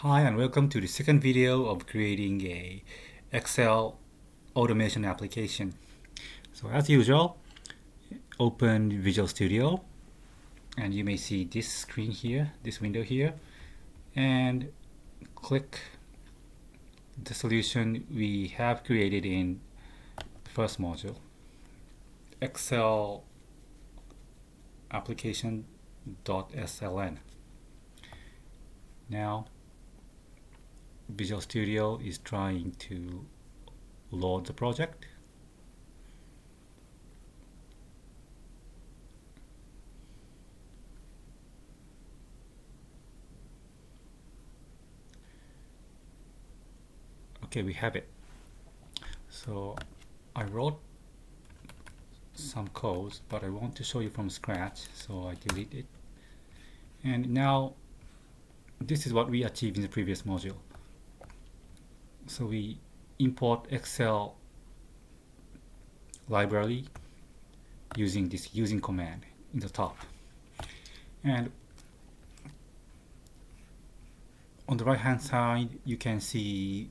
Hi and welcome to the second video of creating a Excel automation application. So as usual, open Visual Studio and you may see this screen here, this window here, and click the solution we have created in the first module, Excel application.sln. Now Visual Studio is trying to load the project. Okay, we have it. So I wrote some codes, but I want to show you from scratch, so I delete it. And now this is what we achieved in the previous module. So we import Excel library using this using command in the top. And on the right hand side you can see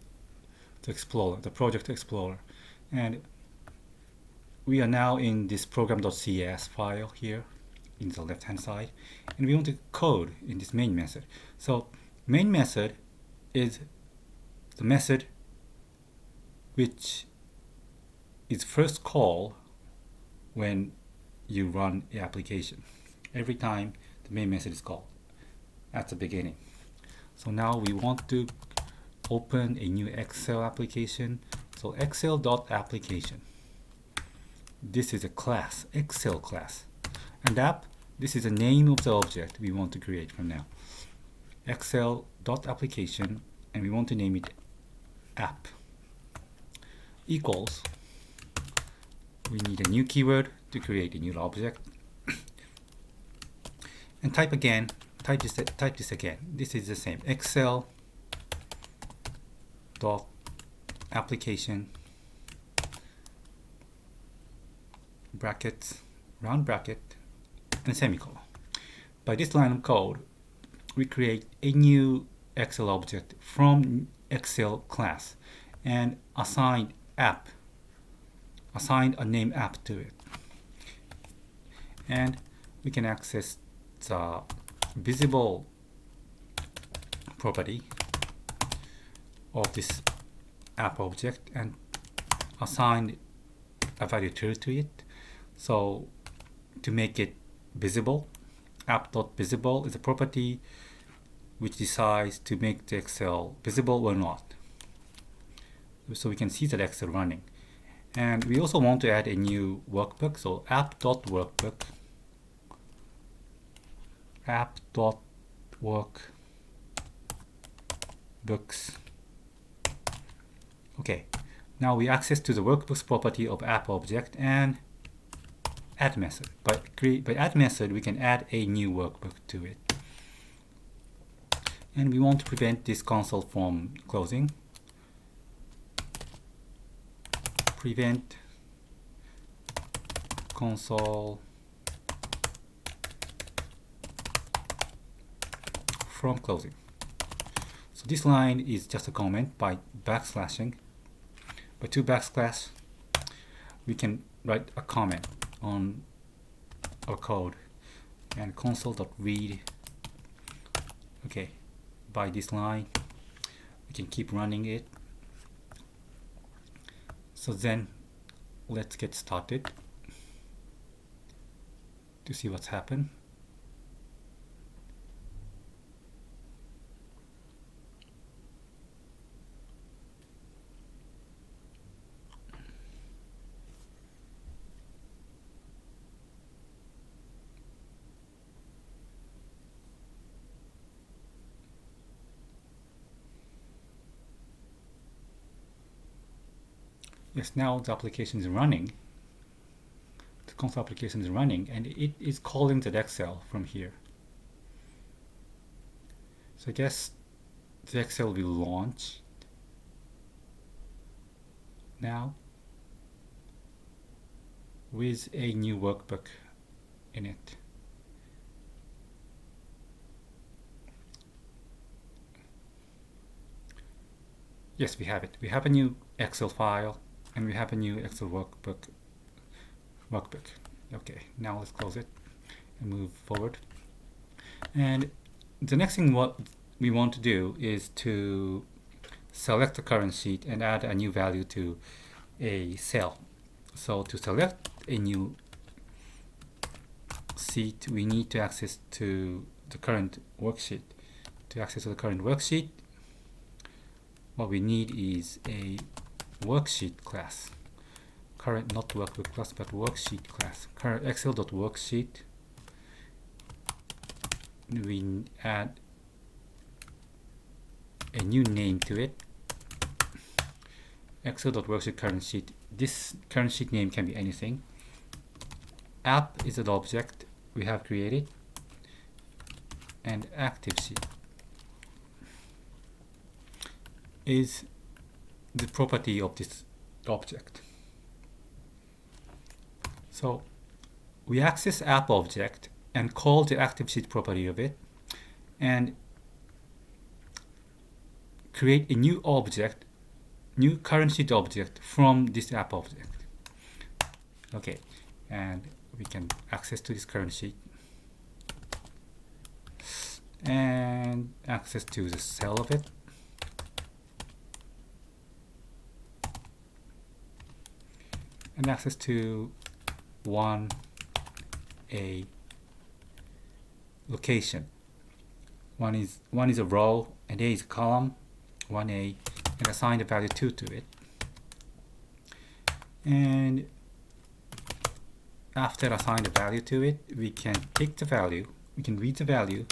the Explorer, the project Explorer. And we are now in this program.cs file here in the left hand side, and we want to code in this main method. So main method is the method which is first call when you run the application. Every time the main method is called at the beginning. So now we want to open a new Excel application. So excel.application. This is a class, Excel class. And app, this is the name of the object we want to create from now. Excel.application, and we want to name it app. Equals, we need a new keyword to create a new object. And type this again. This is the same. Excel.application brackets, round bracket, and semicolon. By this line of code, we create a new Excel object from Excel class and assign a name app to it. And we can access the visible property of this app object and assign a value to it. So to make it visible, app.visible is a property which decides to make the Excel visible or not. So we can see that Excel running. And we also want to add a new workbook. So app.workbook, app.workbooks. Okay, now we access to the workbooks property of app object and add method. By add method, we can add a new workbook to it. And we want to prevent this console from closing. Prevent console from closing. So this line is just a comment. By backslashing, by two backslash, we can write a comment on our code and console.read. Okay, by this line we can keep running it. So then let's get started to see what's happened. Yes, now the application is running. The console application is running and it is calling the Excel from here. So I guess the Excel will launch now with a new workbook in it. Yes, we have it. We have a new Excel file and we have a new Excel workbook. Okay, now let's close it and move forward. And the next thing what we want to do is to select the current sheet and add a new value to a cell. So to select a new sheet, we need to access to the current worksheet. To access to the current worksheet, what we need is a worksheet class. Current, not workbook class, but worksheet class. Current Excel.worksheet. We add a new name to it. Excel.worksheet current sheet. This current sheet name can be anything. App is an object we have created, and active sheet is the property of this object. So we access app object and call the active sheet property of it and create a new object, new current sheet object from this app object. Okay, and we can access to this current sheet and access to the cell of it. And access to a location. One is a row and A is a column, 1A, and assign the value 2 to it. And after assign the value to it, we can take the value, we can read the value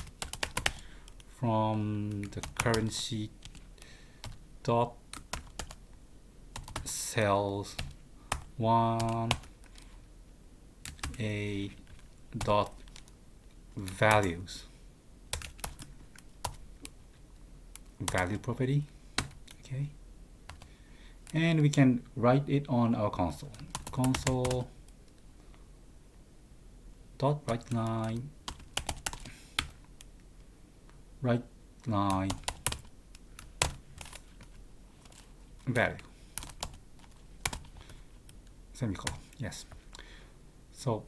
from the current sheet dot cells 1A dot values, value property. Okay, and we can write it on our console. Console dot write line value semicolon. Yes. So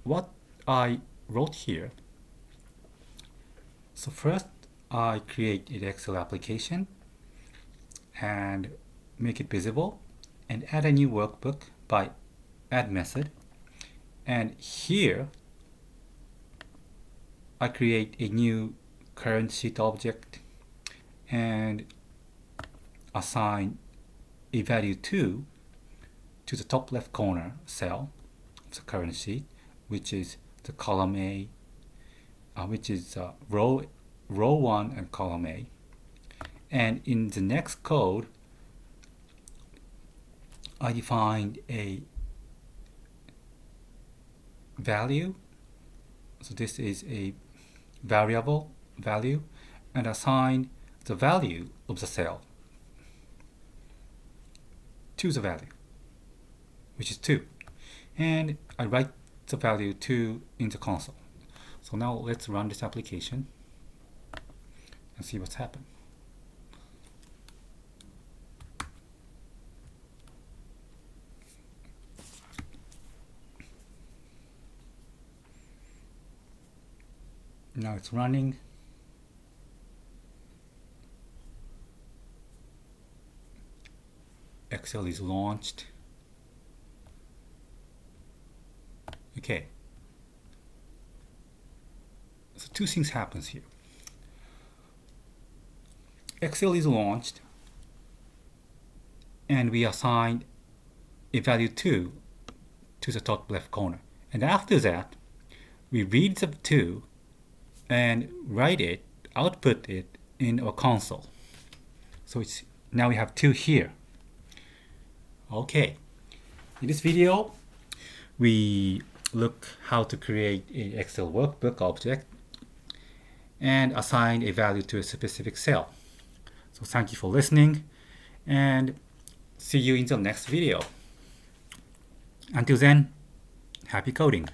what I wrote here, so first I create an Excel application and make it visible and add a new workbook by add method, and here I create a new current sheet object and assign a value 2 to the top left corner cell of the current sheet, which is the column A, which is row 1 and column A. And in the next code, I defined a value. So this is a variable value, and assign the value of the cell to the value, which is 2. And I write the value 2 in the console. So now let's run this application and see what's happened. Now it's running. Excel is launched. Okay. So two things happens here. Excel is launched and we assign a value 2 to the top left corner. And after that, we read the 2 and write it, output it in our console. So it's now we have 2 here. Okay. In this video, we look how to create an Excel workbook object and assign a value to a specific cell. So thank you for listening and see you in the next video. Until then, happy coding.